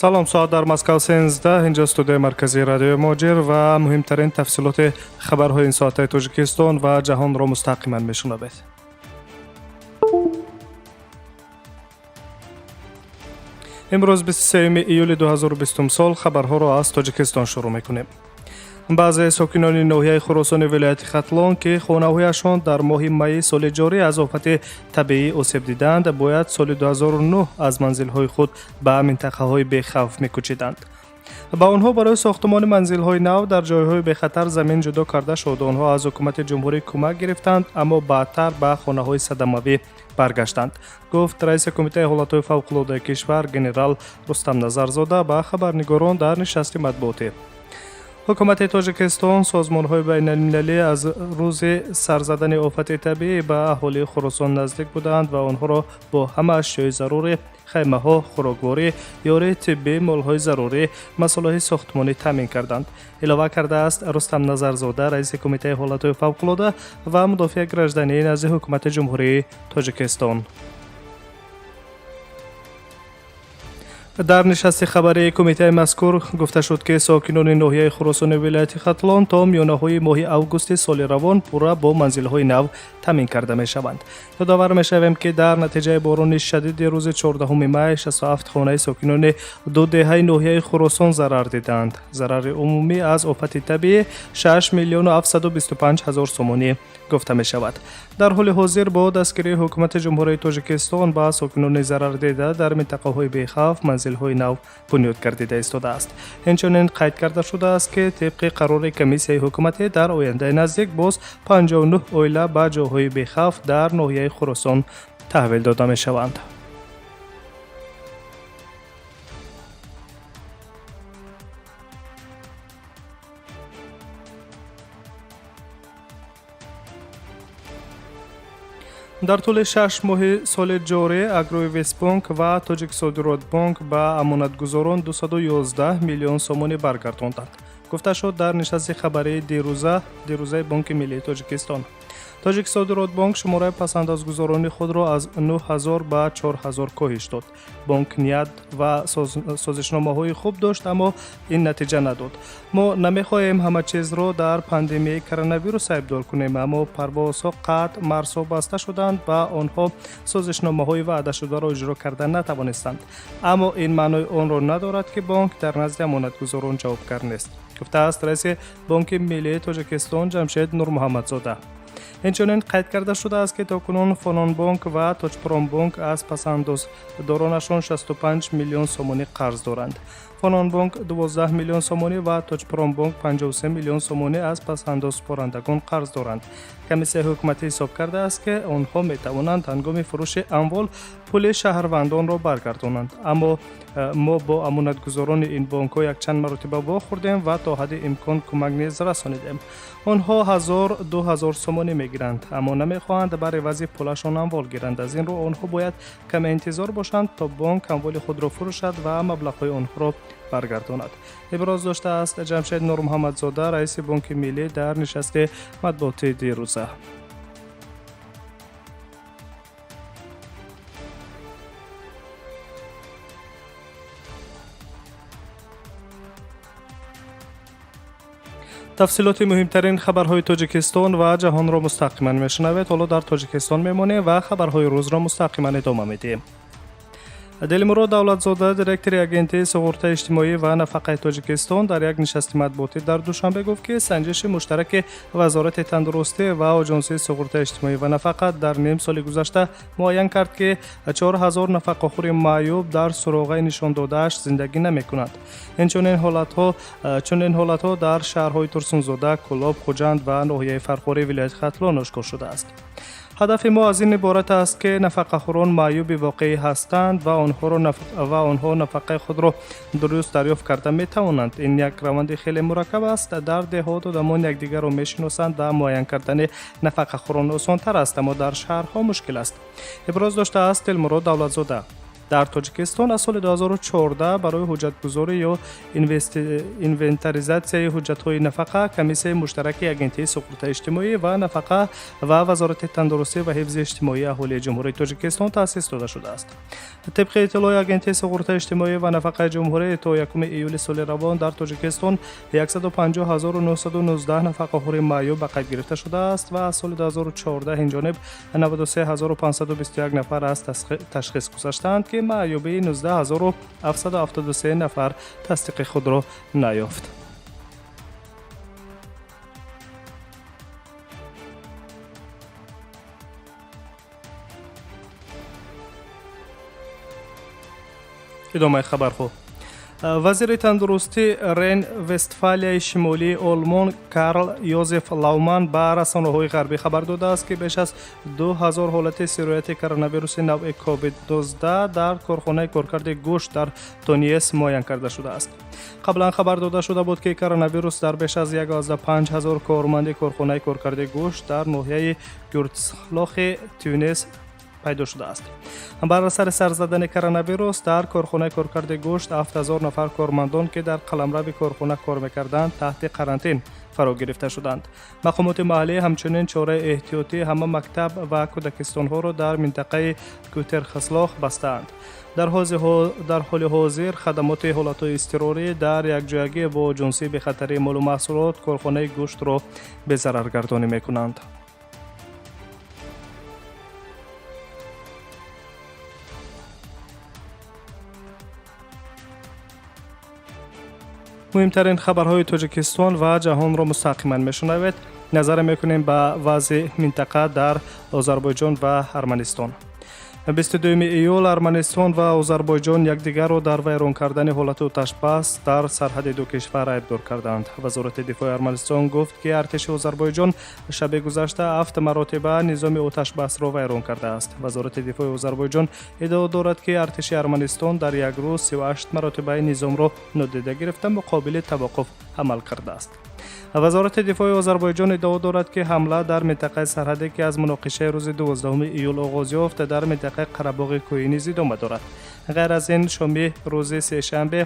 салом, соат дар Москав 13. инҷо студияи марказии радиои муҳоҷир ва муҳимтарин тафсилоти хабарҳои ин соатаи Тоҷикистон ва ҷаҳонро мустақиман мешунавед. имрӯз 23 июли 2020 сол хабарҳоро аз Тоҷикистон шурӯъ мекунем. баъзе сокинони ноҳияи Хуросони вилояти Хатлон ки хонаҳояшон дар моҳи майи соли ҷорӣ аз офати табиӣ осеб диданд, бояд соли 2009 аз манзилҳои худ ба минтақаҳои бехавф мекӯчиданд. ба онҳо барои сохтмони манзилҳои нав дар ҷойҳои бехатар замин ҷудо карда шуд. Онҳо аз ҳукумати ҷумҳурӣ кӯмак гирифтанд, аммо баъдтар ба хонаҳои садамавӣ баргаштанд, гуфт раиси кумитаи ҳолатҳои фавқулоддаи кишвар генерал Рустам Назарзода ба хабарнигорон дар нишасти матбуотӣ. ҳукумати Тоҷикистон созмонҳои байналмилалӣ аз рӯзи сарзадани офати табиӣ ба аҳолии Хуросон наздик буданд ва онҳоро бо ҳама ашёи зарурӣ, хаймаҳо, хӯрокворӣ, ёрии тиббӣ, молҳои зарурӣ, масолиҳи сохтмонӣ таъмин карданд. Илова кардааст Рустам Назарзода, раиси кумитаи ҳолатҳои фавқулодда ва мудофиаи гражданӣ назди ҳукумати ҷумҳурии Тоҷикистон. дар нишасти хабарии кумитаи мазкур гуфта шуд ки сокинони ноҳияи Хуросони вилояти Хатлон то миёнаҳои моҳи августи соли равон пурра бо манзилҳои нав таъмин карда мешаванд. ёдовар мешавем ки дар натиҷаи борони шадиди рӯзи 14 май 67 хонаи сокинони ду деҳаи ноҳияи Хуросон зарар диданд. зарари умумӣ аз офати табиӣ 6 миллиону 725 ҳазор сомонӣ гуфта мешавад. дар ҳоли ҳозир бо дастгирии ҳукумати ҷумҳурии Тоҷикистон ба сокинони зарардида дар минтақаҳои бехавф манзилҳои нав бунёд гардида истодааст. инчунин қайд карда шудааст ки тибқи қарори комиссияи ҳукуматӣ дар ояндаи наздик боз 59 оила ба ҷойҳои бехавф дар ноҳияи Хуросон таҳвил дода мешаванд. дар тӯли 6 моҳи соли ҷорӣ Агроинвестбанк ва Тоҷиксодиротбанк ба амонатгузорон 211 миллион сомонӣ баргардонданд, гуфта шуд дар нишасти хабарии дирӯзаи Банки Миллии Тоҷикистон. Тоҷиксодиротбанк шумораи пасандозгузорони худро аз 9000 ба 4000 коҳиш дод. Банк ният ва созишномаҳои хуб дошт, аммо ин натиҷа надод. мо намехоҳем ҳама чизро дар пандемияи коронавирус айбдор кунем, аммо парвозҳо қатъ, марзҳо баста шуданд ва онҳо созишномаҳои ваъдашударо иҷро карда натавонистанд. Аммо ин маънои онро надорад, ки банк дар назди амонатгузорон ҷавобгар нест, гуфтааст раиси Банки Миллии Тоҷикистон Ҷамшед Нурмуҳаммадзода. инчунин қайд карда шудааст ки токунун Фононбанк ва Тоҷпромбанк аз пасандоздоронашон 65 миллион сомонӣ қарз доранд. Фононбанк 12 миллион сомонӣ ва Тоҷпромбанк 53 миллион сомонӣ аз пасандозпорандагон қарз доранд. комиссияи ҳукуматӣ ҳисоб кардааст ки онҳо метавонанд ҳангоми фурӯши амвол пули шаҳрвандонро баргардонанд. аммо мо бо амонатгузорони ин банкҳо якчанд маротиба вохӯрдем ва то ҳадди имкон кӯмак низ расонидем. онҳо 1000-2000 сомонӣ мегиранд, аммо намехоҳанд бар эвази пулашон амвол гиранд. аз ин рӯ онҳо бояд каме интизор бошанд то банк амволи худро фурӯшад ва маблағҳои онҳоро баргардонад. иброз доштааст Ҷамшед Нурмуҳаммадзода, раиси Банки Миллӣ дар нишасти матбуотии дирӯза. тафсилоти муҳимтарин хабарҳои Тоҷикистон ва ҷаҳонро мустақиман мешунавед. ҳоло дар Тоҷикистон мемонем ва хабарҳои рӯзро мустақиман идома медиҳем. Дилмурод Давлатзода, директори агентии суғуртаи иҷтимоӣ ва нафақаи Тоҷикистон, дар як нишасти матбуотӣ дар душанбе гуфт ки санҷиши муштараки Вазорати тандурустӣ ва Оҷонсии суғуртаи иҷтимоӣ ва нафақа дар ним соли гузашта муайян кард ки 4000 нафақахӯри маъюб дар суроғаи нишондодааш зиндагӣ намекунанд. чунин ҳолатҳо дар шаҳрҳои Турсунзода, Кӯлоб, Хуҷанд ва ноҳияи Фархории вилояти Хатлон ошкор шудааст. ҳадафи мо аз ин иборат аст ки нафақахӯрон маъюби воқеӣ ҳастанд ва онҳо нафақаи худро дуруст дарёфт карда метавонанд. ин як раванди хеле мураккаб аст. дар деҳот одамон якдигарро мешиносанд ва муайян кардани нафақахӯрон осонтар аст, аммо дар шаҳрҳо мушкил аст. иброз доштааст Дилмурод Давлатзода. дар тоҷикистон аз соли 2014 барои ҳуҷҷатгузорӣ ё инвентаризатсияи ҳуҷҷатҳои нафақа комиссияи муштараки агентии суғуртаи иҷтимоӣ ва нафақа ва вазорати тандурустӣ ва ҳифзи иҷтимоии аҳолии ҷумҳурии тоҷикистон таъсис дода шудааст. طبق اطلاع агентии суғуртаи иҷтимоӣ ва нафақаи ҷумҳурӣ то 1 июли соли равон дар тоҷикистон 150919 нафақаҳори маъюб ба қайд гирифта шудааст ва аз соли 2014 инҷониб 93521 нафар аз ташхис гузаштаанд ки маъюбии 19773 нафар тасдиқи худро наёфт. идомаи хабарҳо. вазири тандурустӣ рен вестфалияи шимолии олмон Карл Йозеф Лауман ба расонаҳои ғарбӣ хабар додааст ки беш аз 2000 ҳолати сирояти коронавируси навъи COVID-19 дар корхонаи коркарди гӯшт дар Тониес муайян карда шудааст. қаблан хабар дода шуда буд ки коронавирус дар беш аз 15000 корманди корхонаи коркарди гӯшт дар ноҳияи Гюрцлохи Тюнес пайдо шудааст. бар асари сарзадани коронавирус дар корхонаи коркарди гӯшт 7000 нафар кормандон ки дар қаламрави корхона кор мекарданд таҳти карантин фаро гирифта шуданд. мақомоти маҳаллӣ ҳамчунин чораи эҳтиётӣ ҳама мактаб ва кӯдакистонҳоро дар минтақаи Гютерхаслох бастаанд. дар ҳоли ҳозир хадамоти ҳолатҳои изтирорӣ дар якҷоягӣ бо ҷонсии бехатарии молу маҳсулот корхонаи гӯштро безараргардонӣ мекунанд. муҳимтарин хабарҳои тоҷикистон ва ҷаҳонро мустақиман мешунавед. назар мекунем ба вазъи минтақа дар Озарбойҷон ва Арманистон. 22 июл Арманистон ва Озарбойҷон якдигарро дар вайрон кардани ҳолати оташбас дар сарҳади ду кишвар айбдор карданд. вазорати дифои Арманистон гуфт ки артиши Озарбойҷон шаби гузашта 7 маротиба низоми оташбасро вайрон кардааст. вазорати дифои Озарбойҷон иддао дорад ки артиши Арманистон дар як рӯз 38 маротиба низомро нодида гирифта муқобили таваққуф амал кардааст. вазорати дифои Озарбойҷон иддао дорад ки ҳамла дар минтақаи сарҳадӣ ки аз муноқишаи рӯзи 12 июл оғоз ёфт дар минтақаи Қарабоғи кӯҳӣ низ идома дорад. ғайр аз ин шоми рӯзи сешанбе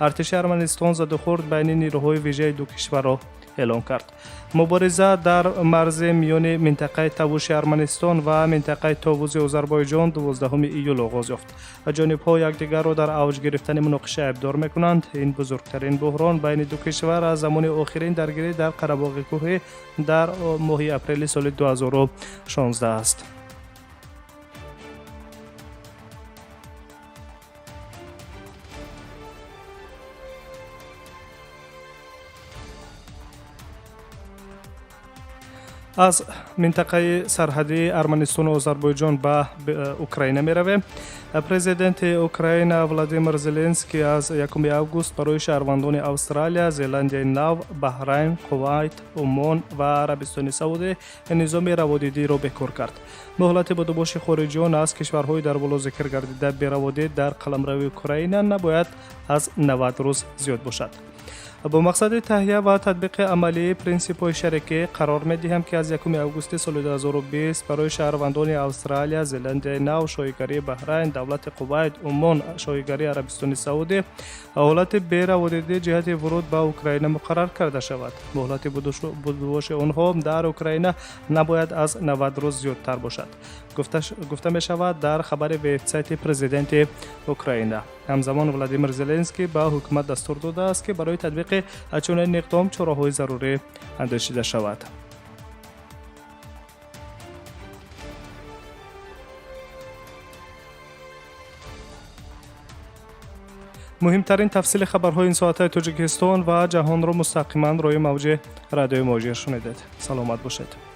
артиши Арманистон задухӯрд байни нирӯҳои вижаи ду кишварро эълон кард. мубориза дар марзи миёни минтақаи Тавуши Арманистон ва минтақаи Товузи Озарбойҷон 12 июл оғоз ёфт. ҷонибҳо якдигарро дар авҷ гирифтани муноқиша айбдор мекунанд. ин бузургтарин буҳрон байни ду кишвар аз замони охирин даргирӣ дар Қарабоғи кӯҳӣ дар моҳи апрели соли 2016 аст. аз минтақаи сарҳадии Арманистону Озарбойҷон ба Украина меравем. президенти Украина Владимир Зеленский аз 1 август барои шаҳрвандони Австралия, Зеландияи Нав, Баҳрайн, Кувайт, Умон ва Арабистони Саудӣ низоми раводидиро бекор кард. муҳлати бодубоши хориҷиён аз кишварҳои дар боло зикр гардида бераводид дар қаламрави Украина набояд аз 90 рӯз зиёд бошад. бо мақсади таҳия ва татбиқи амалии принсипҳои шарикӣ қарор медиҳам ки аз 1 августи соли 2020 барои шаҳрвандони Австралия, Зеландияи Нав, шоҳигарии Баҳрайн, давлати Кувайт, Умон, шоҳигарии Арабистони Саудӣ ҳолати бераводидӣ ҷиҳати вуруд ба Украина муқаррар карда шавад. муҳлати будубоши онҳо дар Украина набояд аз 90 рӯз зиёдтар бошад. гуфта мешавад дар хабари вебсайти президенти Украина. ҳамзамон Владимир Зеленский ба ҳукумат дастур додааст ки барои татбиқи чунин иқдом чораҳои зарурӣ андешида шавад. муҳимтарин тафсили хабарҳои ин соатаи Тоҷикистон ва ҷаҳонро мустақиман роҳи мавҷи радиои Моҷир шунидед. саломат бошед.